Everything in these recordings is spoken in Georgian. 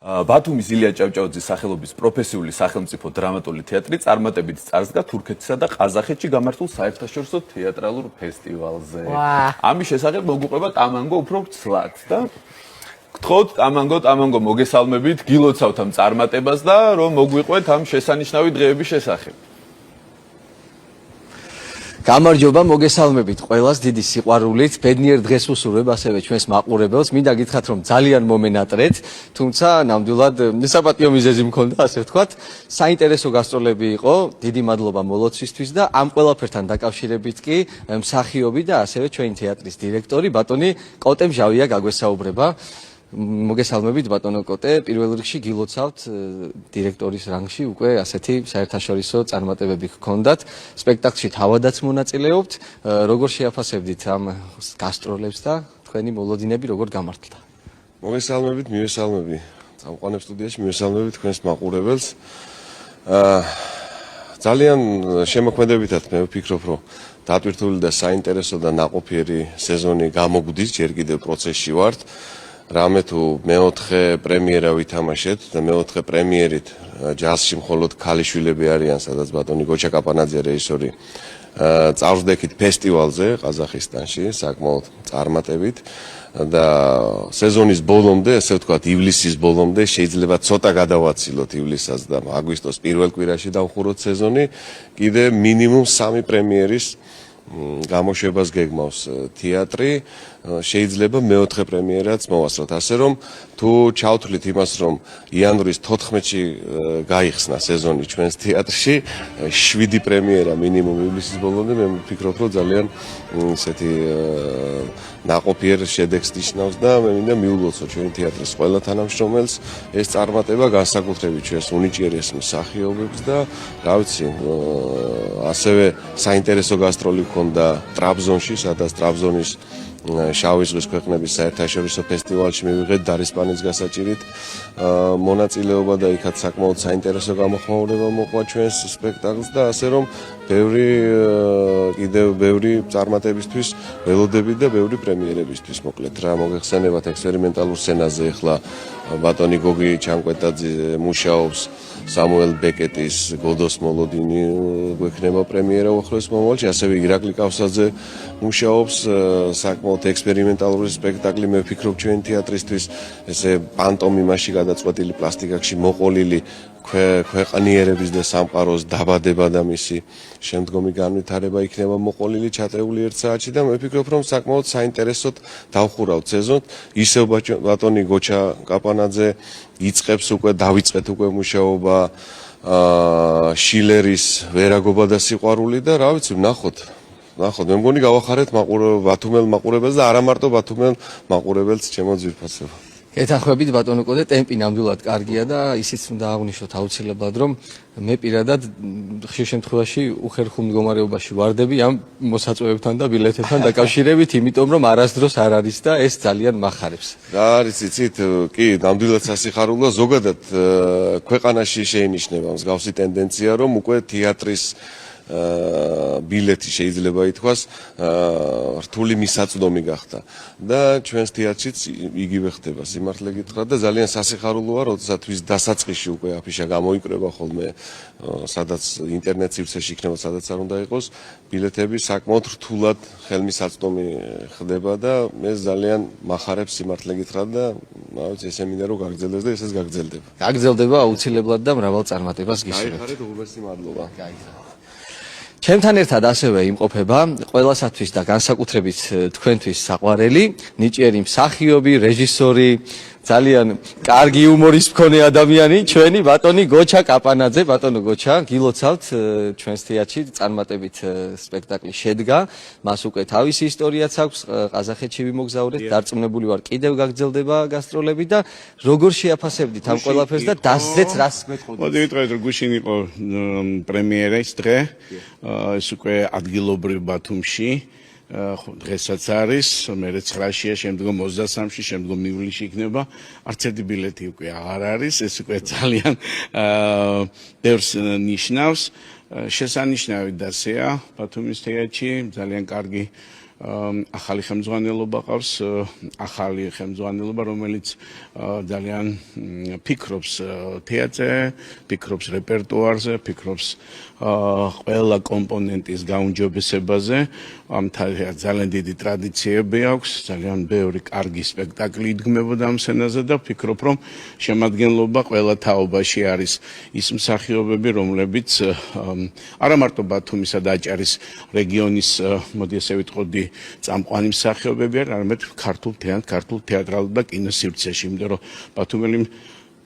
ბათუმის ილია ჭავჭავაძის სახელობის პროფესიული სახელმწიფო დრამატული თეატრი წარმატებით წარსდგა თურქეთსა და ყაზახეთში გამართულ საერთაშორისო თეატრალურ ფესტივალზე. ამის შესახებ მოგვიყვება ტამანგო უფრო ცლად და გთხოვთ ტამანგო მოგესალმებით, გილოცავთ ამ წარმატებას და რომ მოგვიყვეთ ამ შესანიშნავი დღეების შესახებ. გამარჯობა, მოგესალმებით ყველას დიდი სიყვარულით. ბედნიერ დღეს ვუსურვებ ასევე ჩვენს მაყურებელს. მინდა გითხრათ, რომ ძალიან მომენატრეთ, თუმცა ნამდვილად საპატიო მიზეზი მქონდა, ასე ვთქვათ. საინტერესო გასტროლები იყო. დიდი მადლობა მოლოცვისთვის და ამ ყველაფერთან დაკავშირებით კი მსახიობი და ასევე ჩვენი თეატრის დირექტორი ბატონი კოტე მჟავია გაგვესაუბრება. მოგესალმებით ბატონო კოტე, პირველ რიგში გილოცავთ დირექტორის რანგში უკვე ასეთი საერთაშორისო წარმატებები გქონდათ. სპექტაკლში თავადაც მონაწილეობთ. როგორ შეაფასებდით ამ გასტროლებს და თქვენი მოლოდინები როგორ გამართლდა? მოგესალმებით, მივესალმები წამყვანებ სტუდიაში, მივესალმებით თქვენს მაყურებელს. ძალიან შემოქმედებითად მე ვფიქრობ, რომ დატვირთული და საინტერესო და ნაყოფიერი სეზონი გამოგვდის, ჯერ კიდევ პროცესში ვართ. რამე თუ მეოთხე პრემიერა ვითამაშეთ და მეოთხე პრემიერით ჯაზში მხოლოდ ქალიშვილები არიან, სადაც ბატონი გოჩა კაპანაძე რეჟისორი წარსდგეთ ფესტივალზე ყაზახისტანში საკმაოდ წარმატებით და სეზონის ბოლომდე, ასე ვთქვათ, ივლისის ბოლომდე შეიძლება ცოტა გადავაცილოთ ივლისსაც და აგვისტოს პირველ კვირაში დავხუროთ სეზონი, კიდე მინიმუმ 3 პრემიერის გამოშვებას გეგმავს თეატრი, შეიძლება მეოთხე პრემიერაც მოვასწროთ, ასე რომ თუ ჩავთვლით იმას, რომ იანვრის 14-ში გაიხსნა სეზონი ჩვენს თეატრში, 7 პრემიერა მინიმუმ ივლისის ბოლომდე, მე ვფიქრობ, რომ ძალიან ისეთი ნაყოფიერ შედეგს ნიშნავს და მე მინდა მიულოცო ჩვენი თეატრის ყველა თანამშრომელს ეს წარმატება, განსაკუთრებით ჩვენს უნიჭიერეს მსახიობებს და რა ვიცი, ასევე საინტერესო გასტროლი ჰქონდა ტრაბზონში, სადაც ტრაბზონის შავი ზღვის ქვეყნების საერთაშორისო ფესტივალში მივიღეთ დარისპანის გასაჭირით მონაწილეობა და იქაც საკმაოდ საინტერესო გამოხმაურება მოყვა ჩვენს სპექტაკლს და ასე რომ ბევრი წარმატებისთვის ველოდებით და ბევრი პრემიერებისთვის მოკლედ რა მოგეხსენებათ ექსპერიმენტალურ სცენაზე ახლა ბატონი გოგი ჩანკვეტაძე მუშაობს სამუელ ბეკეტის გოდოს მოლოდინი გვექნება პრემიერა უახლოეს მომავალში, ასევე ირაკლი კავსაძე მუშაობს საკმაოდ ექსპერიმენტალური სპექტაკლი, მე ვფიქრობ ჩვენი თეატრისთვის ესე პანტომიმაში გადაწყვეტილი პლასტიკაში მოყოლილი ქვეყნიერების და სამყაროს დაბადება და მისი შემდგომი განვითარება იქნება მოყოლილი ჩატეული 1 საათში და მე ვფიქრობ რომ საკმაოდ საინტერესოდ დავხურავთ სეზონს. ისევ ბატონი გოჩა კაპანაძე იწყებს უკვე დავიწყეთ უკვე მუშაობა შილერის ვერაგობა და სიყვარული და რა ვიცი ვნახოთ მე მგონი გავახარეთ ბათუმელ მაყურებელს და არა მარტო ბათუმელ მაყურებელს ჩემო ძვირფასება. ეთანხმებით ბატონო კოტე, ტემპი ნამდვილად კარგია და ისიც უნდა აღვნიშნოთ აუცილებლად, რომ მე პირადად ხშირ შემთხვევაში უხერხულ მდგომარეობაში ვარდები ამ მოსაწვევებთან და ბილეთებთან დაკავშირებით, იმიტომ რომ არასდროს არ არის და ეს ძალიან მახარებს. რა არის იცით, კი, ნამდვილად სასიხარულოა, ზოგადად ქვეყანაში შეინიშნება მსგავსი ტენდენცია, რომ უკვე თეატრის ბილეთი შეიძლება ითქვას რთული მისაწვდომი გახდა და ჩვენს თეატრშიც იგივე ხდება სიმართლე გითხრათ და ძალიან სასიხარულოა, როდესაც ვის დასაწყისში უკვე აფიშა გამოიკრება ხოლმე სადაც ინტერნეტ სივრცეში იქნება, სადაც არ უნდა იყოს, ბილეთები საკმაოდ რთულად ხელმისაწვდომი ხდება და მე ძალიან მახარებს სიმართლე გითხრათ და ესე მინდა რომ გაგრძელდეს და ესეც გაგრძელდება. გაგრძელდება აუცილებლად და მრავალ წარმატებას გისურვებთ. გაიხარეთ, უღრმესი მადლობა. ჩემთან ერთად ასევე იმყოფება ყველასათვის და განსაკუთრებით თქვენთვის საყვარელი, ნიჭიერი მსახიობი, რეჟისორი, ძალიან კარგი იუმორის მქონე ადამიანი, ჩვენი ბატონი გოჩა კაპანაძე. ბატონო გოჩა, გილოცავთ ჩვენს თეატრში წარმატებით სპექტაკლი შედგა, მას უკვე თავისი ისტორიაც აქვს, ყაზახეთში ვიმოგზაურეთ, დარწმუნებული ვარ კიდევ გაგრძელდება გასტროლები და როგორ შეაფასებდით ამ ყველაფერს და დასძეთ რას გეტყოდით? მოდი ვიტყვით, რომ გუშინ იყო პრემიერის დღე, ეს უკვე ადგილობრივ ბათუმში. დღესაც არის, მერე 9-შია, შემდგომ 23-ში, შემდგომ ივლისში იქნება. არც ერთი ბილეთი უკვე აღარ არის, ეს უკვე ძალიან ბევრს ნიშნავს. შესანიშნავი დასეა ბათუმის თეატრში, ძალიან კარგი ახალი ხელმძღვანელობა ყავს, ახალი ხელმძღვანელობა, რომელიც ძალიან ფიქრობს თეატრზე, ფიქრობს რეპერტუარზე, ფიქრობს ყველა კომპონენტის გაუმჯობესებაზე. ამ ძალიან დიდი ტრადიციები აქვს, ძალიან ბევრი კარგი სპექტაკლი იდგმებოდა ამ სცენაზე და ვფიქრობ, რომ შემადგენლობა ყველა თაობაში არის ის მსახიობები, რომლებიც არა მარტო ბათუმისა და აჭარის რეგიონის, მოდი ესე ვიტყოდი, წამყვანი მსახიობები არიან, არამედ ქართულ თეატრალურ და კინოსივრცეში, იმიტომ რომ ბათუმელი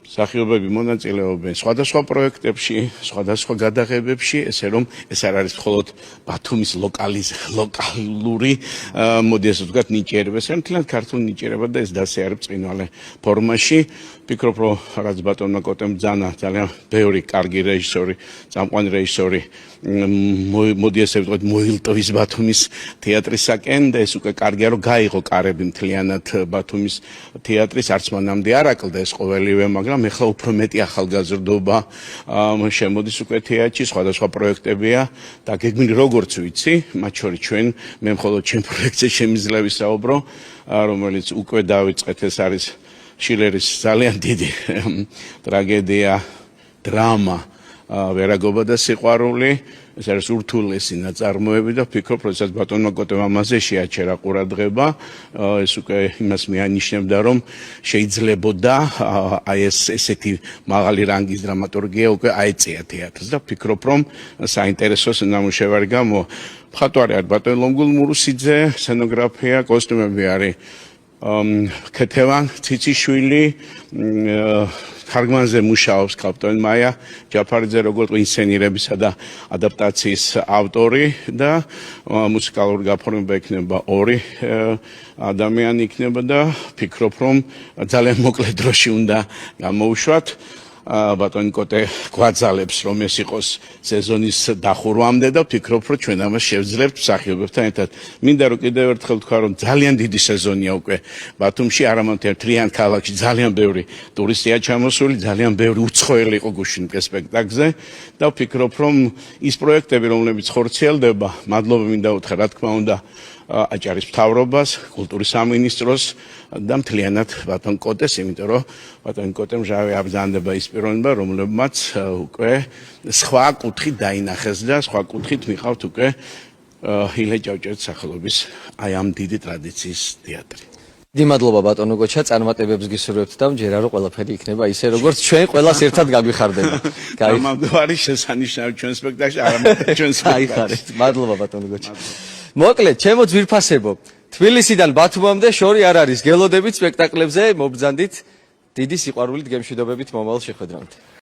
მსახიობები მონაწილეობენ სხვადასხვა პროექტებში, სხვადასხვა გადაღებებში, ესე რომ ეს არ არის მხოლოდ ბათუმის ლოკალური, მოდი ასე ვთქვათ, ნიჭიერება, ეს მთლიანად ქართული ნიჭიერება და ეს დასეარებ წინვალე ფორმაში. ვფიქრობ, რომ რაც ბატონმა კოტემ ბრძანა, ძალიან ბევრი კარგი რეჟისორი, წამყვანი რეჟისორი მოდი ესე ვთქვათ, მოილტვის ბათუმის თეატრისაკენ და ეს უკვე კარგია, რომ გაიღო კარები მთლიანად ბათუმის თეატრის, არც მანამდე არ აკლდა ეს ყოველივე, მაგრამ ეხლა უფრო მეტი ახალგაზრდობა შემოდის უკვე თეატრში, სხვადასხვა პროექტებია და გეგმით როგორც ვიცი, მათ შორის ჩვენ, მე მხოლოდ ჩემ პროექტზე შემიძლია ვისაუბრო, რომელიც უკვე დავიწყეთ, ეს არის შილერის ძალიან დიდი ტრაგედია, დრამა, ვერაგობა და სიყვარული. ეს არის ურთულესი ნაწარმოები და ვფიქრობ, როდესაც ბატონმა კოტემ ამაზე შეაჩერა ყურადღება, ეს უკვე იმას მეანიშნებდა, რომ შეიძლებოდა აი ესეთი მაღალი რანგის დრამატურგია უკვე აეწია თეატრს და ვფიქრობ, რომ საინტერესო ნამუშევარი გამო. მხატვარი არის ბატონი ლომგულ მურუსიძე, სცენოგრაფია, კოსტუმები არის ქეთევან ციციშვილი, თარგმანზე მუშაობს კაპიტანი მაია ჯაფარიძე, როგორც ინსცენირებისა და ადაპტაციის ავტორი და მუსიკალური გაფორმება იქნება ორი ადამიანი იქნება და ვფიქრობ, რომ ძალიან მოკლე დროში უნდა გამოუშვათ. ბატონი კოტე გვაძალებს, რომ ეს იყოს სეზონის დახურვამდე და ვფიქრობ, რომ ჩვენ ამას შევძლებთ მსახიობებთან ერთად. მინდა რომ კიდევ ერთხელ ვთქვა, რომ ძალიან დიდი სეზონია უკვე ბათუმში, არა μόνο მთლიან ქალაქში ძალიან ბევრი ტურისტია ჩამოსული, ძალიან ბევრი უცხოელი იყო გუშინკე სპექტაკლზე და ვფიქრობ, რომ ის პროექტები, რომლებიც ხორციელდება, მადლობა მინდა უთხრა, რა თქმა უნდა, აჭარის მთავრობას, კულტურის სამინისტროს და მთლიანად ბატონ კოტეს, იმიტომ რომ ბატონ კოტემ ჟავი აბრძანდება ის პიროვნება, რომლებმაც უკვე სხვა კუთხით დაინახეს და სხვა კუთხით მიყავთ უკვე ჰილე ჭავჭავაძის სახელობის აი ამ დიდი ტრადიციის თეატრი. დიდი მადლობა ბატონო გოჩა, წარმატებებს გისურვებთ და მჯერა რომ ყველაფერი იქნება ისე როგორც ჩვენ ყველას ერთად გაგვიხარდება. გამამდვარი შესანიშნავი ჩვენ სპექტაკლში, არამედ ჩვენ სპექტაკლში. მადლობა ბატონო გოჩა. მოკლედ, ჩემო ძვირფასებო, თბილისიდან ბათუმამდე შორი არ არის, გელოდებით სპექტაკლებზე, მობრძანდით დიდი სიყვარულით, გემშვიდობებით მომავალ შეხვედრამდე.